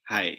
Hi.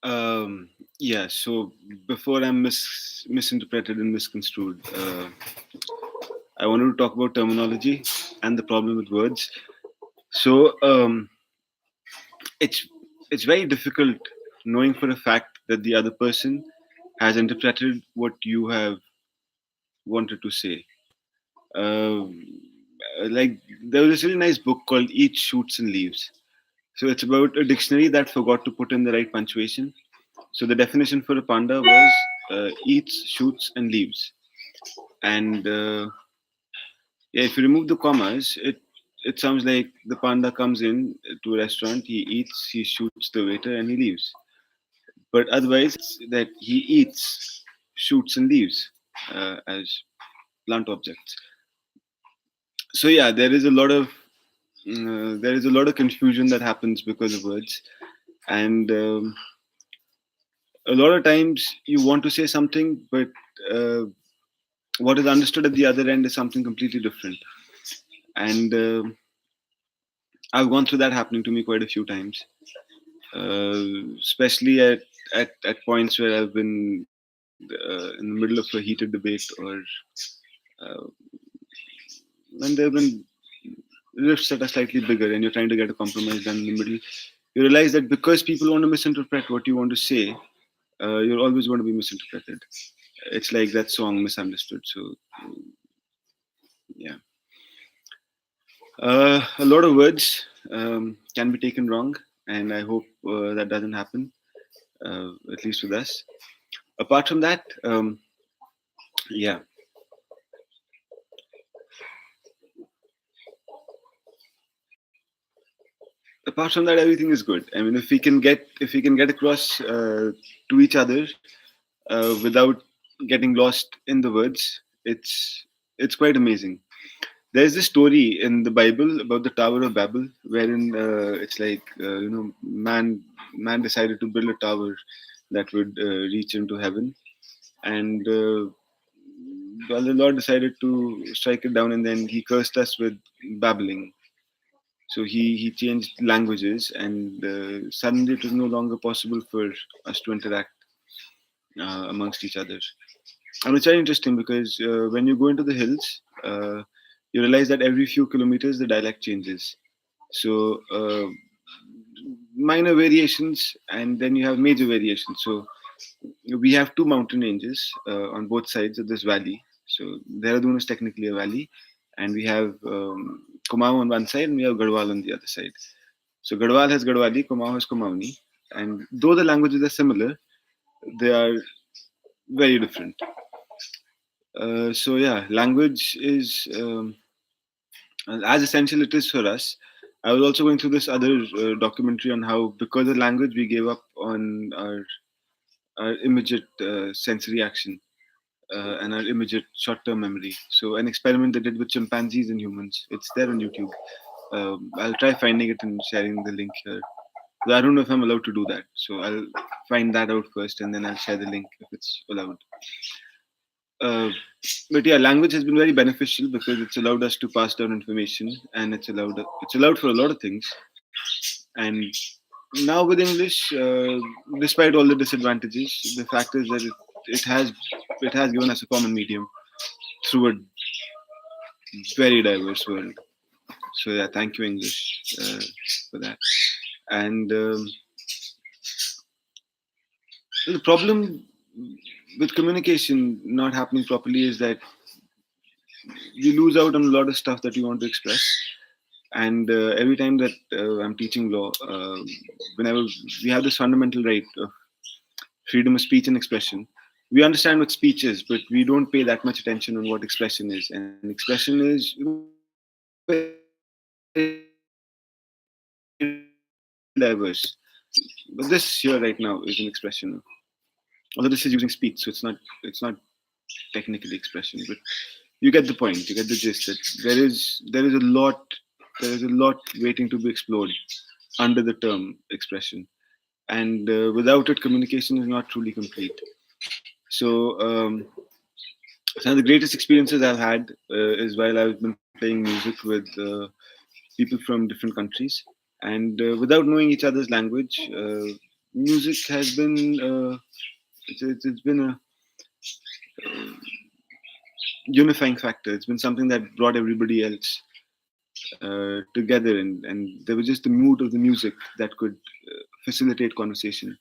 Um, yeah, so before I'm misinterpreted and misconstrued, I wanted to talk about terminology and the problem with words. So it's it's very difficult knowing for a fact that the other person has interpreted what you have wanted to say. Um, like there was this really nice book called Eats, Shoots, and Leaves. So it's about a dictionary that forgot to put in the right punctuation. So the definition for a panda was eats, shoots, and leaves. And yeah, if you remove the commas, it sounds like the panda comes in to a restaurant, he eats, he shoots the waiter, and he leaves. But otherwise, it's that he eats, shoots, and leaves as blunt objects. So yeah, there is a lot of confusion that happens because of words, and a lot of times you want to say something, but uh, what is understood at the other end is something completely different. And I've gone through that happening to me quite a few times, especially at points where I've been in the middle of a heated debate, or uh, when there have been rifts that are slightly bigger and you're trying to get a compromise done in the middle. You realize that because people want to misinterpret what you want to say, you're always going to be misinterpreted. It's like that song Misunderstood. So yeah, a lot of words can be taken wrong, and I hope that doesn't happen, at least with us. Apart from that, yeah. Apart from that, everything is good. I mean, if we can get across to each other without getting lost in the words, it's quite amazing. There's this story in the Bible about the Tower of Babel, wherein it's like man decided to build a tower that would reach into heaven, and well, the Lord decided to strike it down, and then He cursed us with babbling. So he changed languages, and suddenly it was no longer possible for us to interact amongst each other. And it's very interesting because when you go into the hills, you realize that every few kilometers the dialect changes. So minor variations, and then you have major variations. So we have two mountain ranges on both sides of this valley. So Dehradun is technically a valley, and we have Kumaon on one side, and we have Garhwal on the other side. So Garhwal has Garhwali, Kumaon has Kumaoni, and though the languages are similar, they are very different. So yeah, language is as essential it is for us. I was also going through this other documentary on how because of language we gave up on our immediate sensory action and our immediate short-term memory. So an experiment they did with chimpanzees and humans. It's there on YouTube. I'll try finding it and sharing the link here. I don't know if I'm allowed to do that, so I'll find that out first and then I'll share the link if it's allowed. Uh, but yeah, language has been very beneficial because it's allowed us to pass down information, and it's allowed for a lot of things. And now with English, despite all the disadvantages, the fact is that it has given us a common medium through a very diverse world. So yeah, thank you English for that. And the problem with communication not happening properly is that you lose out on a lot of stuff that you want to express. And every time that I'm teaching law, whenever we have this fundamental right of freedom of speech and expression, we understand what speech is, but we don't pay that much attention on what expression is. And expression is very diverse. But this here right now is an expression. Although this is using speech, so it's not technically expression, but you get the point. You get the gist that there is a lot waiting to be explored under the term expression, and without it, communication is not truly complete. So some of the greatest experiences I've had is while I've been playing music with people from different countries, and without knowing each other's language, music has been it's been a unifying factor. It's been something that brought everybody else together, and there was just the mood of the music that could facilitate conversation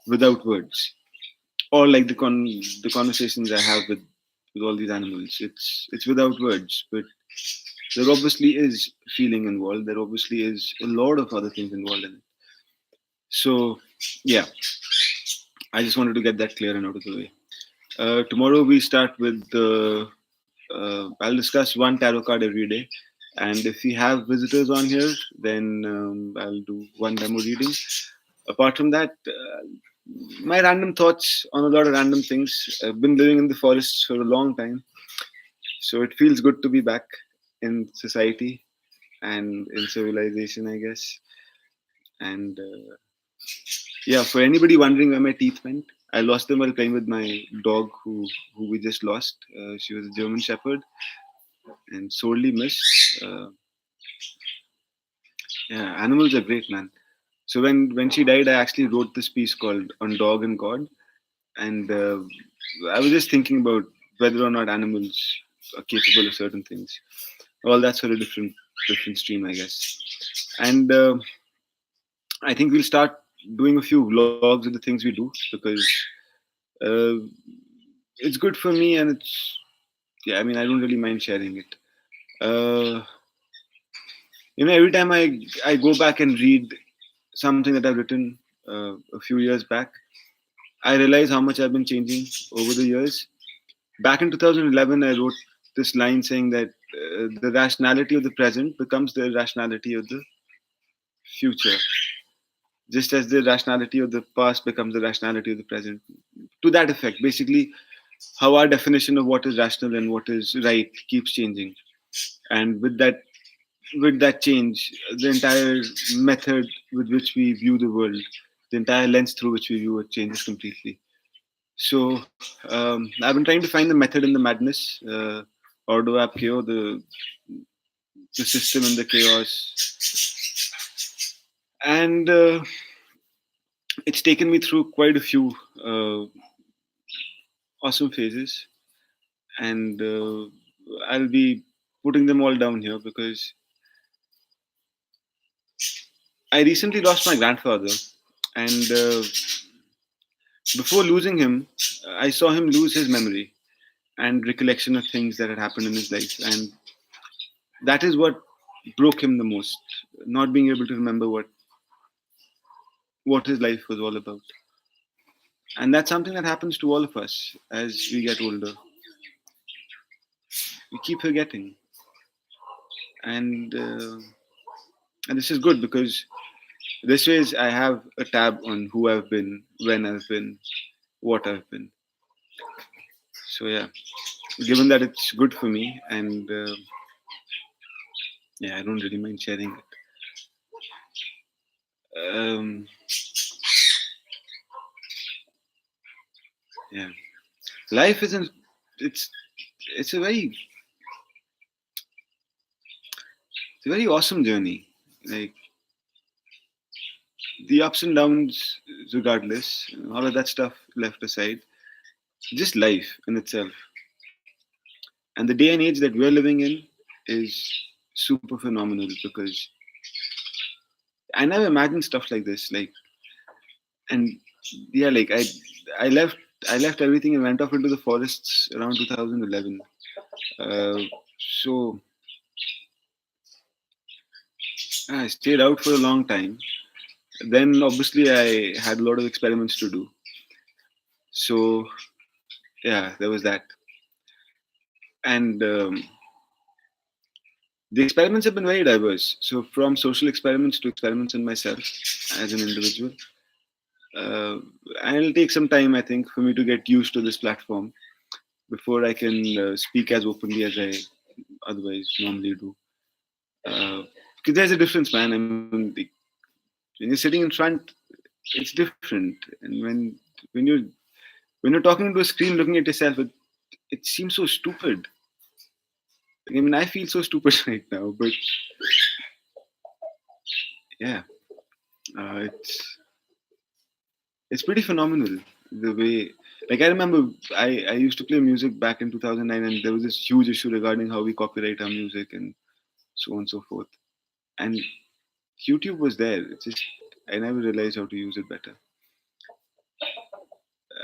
without words, or like the conversations I have with all these animals. It's without words, but there obviously is feeling involved. There obviously is a lot of other things involved in it. So yeah, I just wanted to get that clear and out of the way. Tomorrow we start with the. I'll discuss one tarot card every day, and if we have visitors on here, then I'll do one demo reading. Apart from that, my random thoughts on a lot of random things. I've been living in the forests for a long time, so it feels good to be back in society and in civilization, I guess. And yeah, for anybody wondering where my teeth went, I lost them while playing with my dog, who we just lost. She was a German Shepherd and sorely missed. Yeah, animals are great, man. So when she died, I actually wrote this piece called "On Dog and God," and I was just thinking about whether or not animals are capable of certain things. Well, that's for a different stream, I guess. And I think we'll start doing a few vlogs of the things we do, because uh, it's good for me, and it's, yeah. I mean, I don't really mind sharing it. Uh, every time I go back and read something that I've written a few years back, I realize how much I've been changing over the years. Back in 2011, I wrote this line saying that the rationality of the present becomes the rationality of the future, just as the rationality of the past becomes the rationality of the present. To that effect, basically, how our definition of what is rational and what is right keeps changing, and with that change, the entire method with which we view the world, the entire lens through which we view it changes completely. So I've been trying to find the method in the madness, ordo ab chaos, the system and the chaos, and it's taken me through quite a few uh, awesome phases, and I'll be putting them all down here because I recently lost my grandfather, and before losing him, I saw him lose his memory and recollection of things that had happened in his life, and that is what broke him the most. Not being able to remember what his life was all about, and that's something that happens to all of us as we get older. We keep forgetting, and and this is good because this ways I have a tab on who I've been, when I've been, what I've been. So yeah, given that it's good for me, and yeah, I don't really mind sharing it. Yeah, life isn't. It's it's a very it's a very awesome journey. Like the ups and downs, regardless, all of that stuff left aside, just life in itself. And the day and age that we're living in is super phenomenal because I never imagined stuff like this. Like, and yeah, like I left I left everything and went off into the forests around 2011. Uh, so I stayed out for a long time. Then obviously I had a lot of experiments to do. So yeah, there was that, and the experiments have been very diverse. So from social experiments to experiments in myself as an individual. Uh, and it'll take some time, I think, for me to get used to this platform before I can speak as openly as I otherwise normally do. Because there's a difference, man. I mean, when you're sitting in front, it's different, and when you're when you're talking to a screen, looking at yourself, it seems so stupid. I mean, I feel so stupid right now, but yeah, it's pretty phenomenal the way. Like I remember, I used to play music back in 2009, and there was this huge issue regarding how we copyright our music and so on and so forth. And YouTube was there. It's just I never realized how to use it better.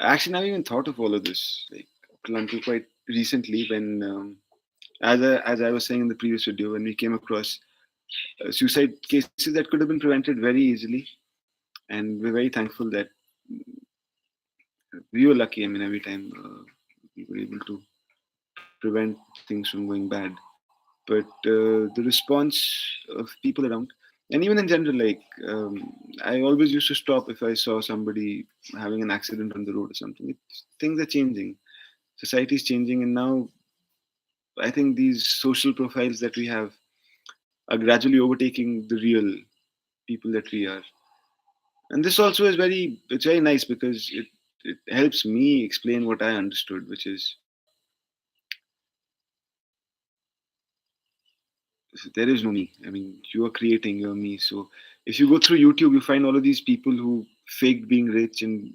Actually, I never even thought of all of this. Like until quite recently, when as I was saying in the previous video, when we came across suicide cases that could have been prevented very easily, and we're very thankful that we were lucky. I mean, every time we were able to prevent things from going bad. But the response of people around, and even in general, like I always used to stop if I saw somebody having an accident on the road or something. Things are changing, society is changing, and now I think these social profiles that we have are gradually overtaking the real people that we are. And this also is it's very nice because it helps me explain what I understood, which is there is no me. I mean, you are creating your me. So if you go through YouTube, you find all of these people who faked being rich and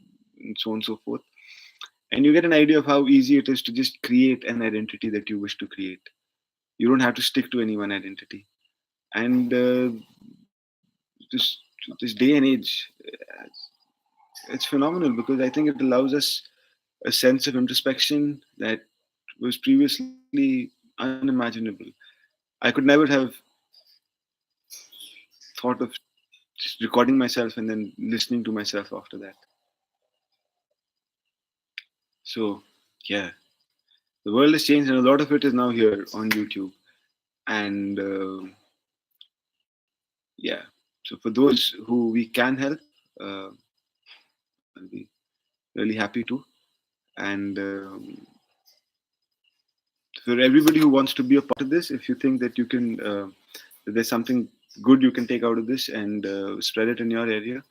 so on and so forth. And you get an idea of how easy it is to just create an identity that you wish to create. You don't have to stick to any one identity. And this this day and age, it's phenomenal because I think it allows us a sense of introspection that was previously unimaginable. I could never have thought of just recording myself and then listening to myself after that. So, yeah, the world has changed, and a lot of it is now here on YouTube. And yeah, so for those who we can help, uh, I'll be really happy to. And for everybody who wants to be a part of this, if you think that you can, that there's something good you can take out of this and spread it in your area,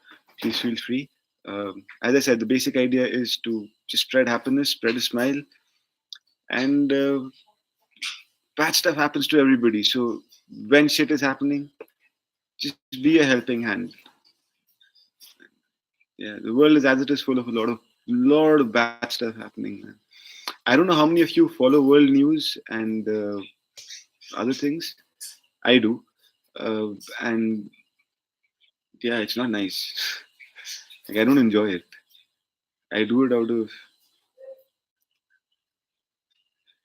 please feel free. As I said, the basic idea is to just spread happiness, spread a smile, and bad stuff happens to everybody. So when shit is happening, just be a helping hand. Yeah, the world is as it is full of a lot of bad stuff happening. Man. I don't know how many of you follow world news and other things. I do, and yeah, it's not nice. Like I don't enjoy it. I do it out of.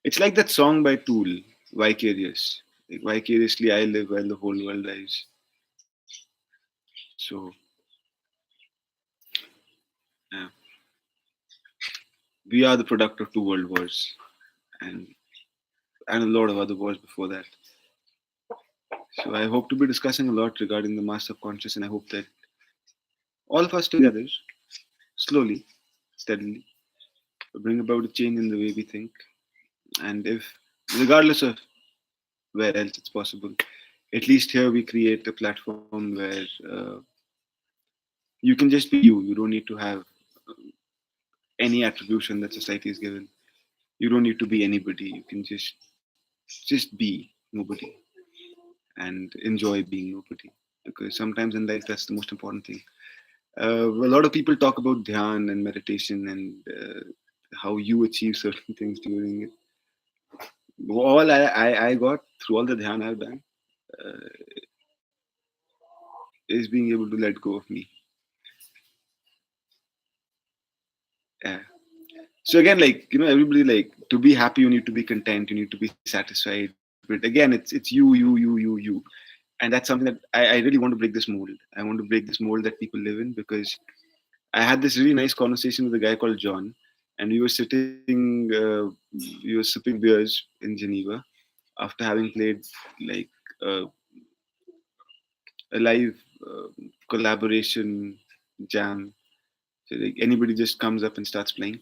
It's like that song by Tool, "Vicarious." Like, vicariously, I live while the whole world lives. So yeah, we are the product of two world wars, and a lot of other wars before that. So I hope to be discussing a lot regarding the mass subconscious, and I hope that all of us together, slowly, steadily, bring about a change in the way we think. And if, regardless of where else it's possible, at least here we create a platform where you can just be you. You don't need to have any attribution that society is given. You don't need to be anybody. You can just be nobody and enjoy being nobody. Because sometimes in life that's the most important thing. A lot of people talk about dhyan and meditation and how you achieve certain things during it. All I got through all the dhyan I've done uh, is being able to let go of me. Yeah. So again, like everybody like to be happy, you need to be content, you need to be satisfied. But again, it's you, and that's something that I really want to break this mold. I want to break this mold that people live in because I had this really nice conversation with a guy called John, and we were sitting, we were sipping beers in Geneva after having played like uh, a live collaboration jam. So like anybody just comes up and starts playing.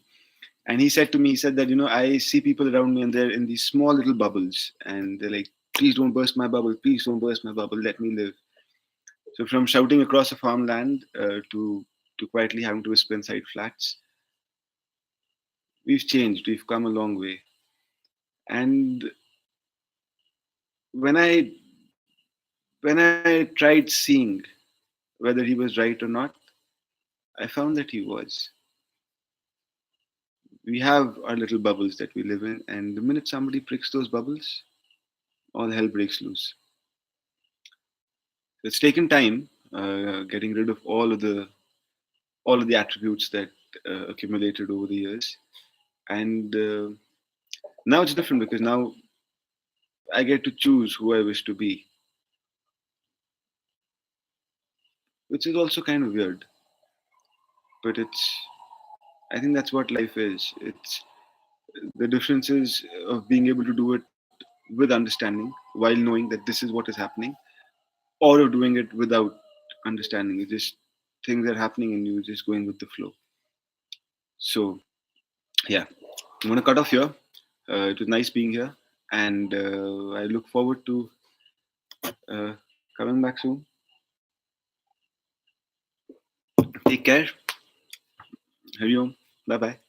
And he said to me, he said that I see people around me and they're in these small little bubbles, and they're like, "Please don't burst my bubble. Please don't burst my bubble. Let me live." So from shouting across a farmland to quietly having to whisper inside flats, we've changed. We've come a long way. And when I when I tried seeing whether he was right or not, I found that he was. We have our little bubbles that we live in, and the minute somebody pricks those bubbles, all hell breaks loose. It's taken time getting rid of all of the attributes that accumulated over the years, and now it's different because now I get to choose who I wish to be, which is also kind of weird. But I think that's what life is. It's the differences of being able to do it with understanding while knowing that this is what is happening, or of doing it without understanding. It's just things are happening and you're just going with the flow. So yeah, I'm gonna cut off here. It was nice being here, and I look forward to coming back soon. Take care. Hari Om. Bye bye.